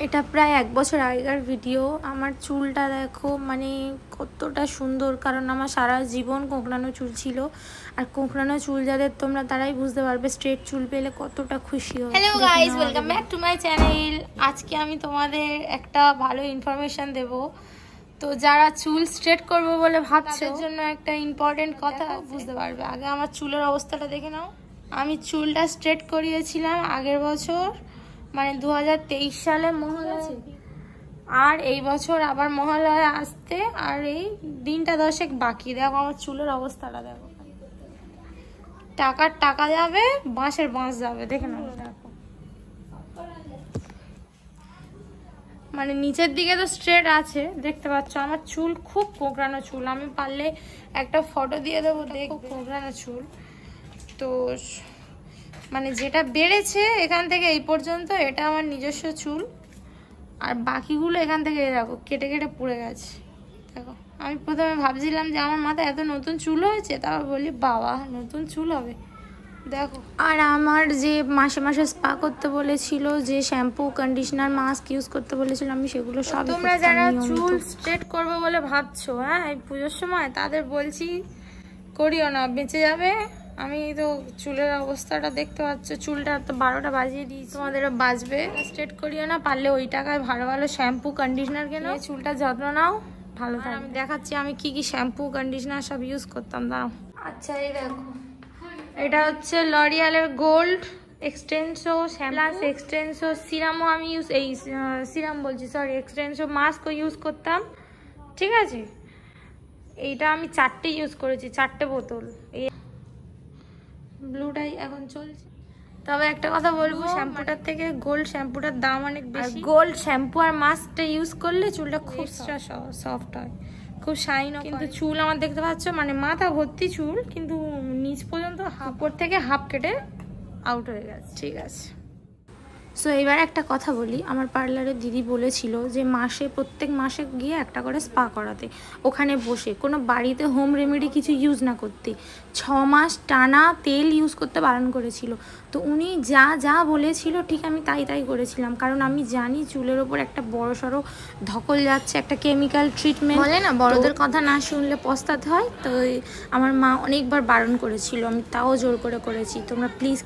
এটা প্রায় 1 বছর আগেকার ভিডিও। আমার চুলটা দেখো মানে কতটা সুন্দর, কারণ আমার সারা জীবন কোঁকড়ানো চুল ছিল। আর কোঁকড়ানো চুল যাদের তোমরা তারাই বুঝতে পারবে স্ট্রেট চুল পেলে কতটা খুশি হয়। Hello guys, welcome back to my channel. আজকে আমি তোমাদের একটা ভালো ইনফরমেশন দেব। তো যারা চুল স্ট্রেট করবো বলে ভাবছো তাদের জন্য একটা ইম্পর্টেন্ট কথা বুঝতে পারবে। আগে আমার চুলের অবস্থাটা দেখে নাও। আমি চুলটা স্ট্রেট করিয়েছিলাম আগের বছর, মানে 2023 সালে মহালয়া, আর এই বছর আবার মহালয়া আসতে আর এই দিনটা 10 বাকি। দেখো আমার চুলের অবস্থাটা দেখো, টাকার টাকা যাবে, বাঁশের বাঁশ যাবে। দেখে নাও, দেখো মানে নিচের দিকে তো স্ট্রেট আছে দেখতে পাচ্ছ। আমার চুল খুব কোঁকড়ানো চুল, আমি পারলে একটা ফটো দিয়ে দেবো। দেখো কোঁকড়ানো চুল, তো মানে যেটা বেড়েছে এখান থেকে এই পর্যন্ত এটা আমার নিজস্ব চুল, আর বাকিগুলো এখান থেকে দেখো কেটে কেটে পুড়ে গেছে। দেখো আমি প্রথমে ভাবছিলাম যে আমার মাথায় এত নতুন চুল হয়েছে, তারপর বলি বাবা নতুন চুল হবে। দেখো, আর আমার যে মাসে মাসে স্পা করতে বলেছিল, যে শ্যাম্পু কন্ডিশনার মাস্ক ইউজ করতে বলেছিল, আমি সেগুলো সব। তোমরা যারা চুল স্ট্রেট করবে বলে ভাবছো হ্যাঁ এই পুজোর সময়, তাদের বলছি করিও না, বেঁচে যাবে। আমি তো চুলের অবস্থাটা দেখতে পাচ্ছ, চুলটা তো 12টা বাজিয়ে দিয়েছি, তোমাদেরও বাজবে। স্ট্রেট করিও না, পারলে ওই টাকায় ভালো ভালো শ্যাম্পু কন্ডিশনার কেনো, চুলটা যত্ন নাও, ভালো থাকে। আমি দেখাচ্ছি আমি কি কি শ্যাম্পু কন্ডিশনার সব ইউজ করতাম, দাঁড়াও। আচ্ছা এই দেখো, এটা হচ্ছে লরিয়ালের গোল্ড এক্সটেন্সো প্লাস এক্সটেন্সো সিরামও আমি সিরাম বলছি, সরি, এক্সটেন্সো মাস্কও ইউজ করতাম, ঠিক আছে। এইটা আমি 4টে ইউজ করেছি, 4টে বোতল। এই ব্লুটাই এখন চলছে। তবে একটা কথা বলবো, শ্যাম্পুটার থেকে গোল্ড শ্যাম্পুটার দাম অনেক বেশি। গোল্ড শ্যাম্পু আর মাস্কটা ইউজ করলে চুলটা খুব সফট হয়, খুব শাইন। কিন্তু চুল আমার দেখতে পাচ্ছ মানে মাথা ভর্তি চুল, কিন্তু নিচ পর্যন্ত উপর থেকে হাফ কেটে আউট হয়ে গেছে, ঠিক আছে। সো এবার একটা কথা বলি, আমার পার্লারের দিদি বলেছিল যে প্রত্যেক মাসে গিয়ে একটা করে স্পা করাতে, ওখানে বসে, কোনো বাড়িতে হোম রেমেডি কিছু ইউজ না করতে। 6 মাস টানা তেল ইউজ করতে বারণ করেছিল। তো উনি যা যা বলেছিল ঠিক আমি তাই তাই করেছিলাম, কারণ আমি জানি চুলের ওপর একটা বড় সড়ো ধকল যাচ্ছে, একটা কেমিক্যাল ট্রিটমেন্ট বলে না, বড়দের কথা না শুনলে পস্তাতে হয়। তো আমার মা অনেকবার বারণ করেছিল, আমি তাও জোর করে করেছি। তোমরা প্লিজ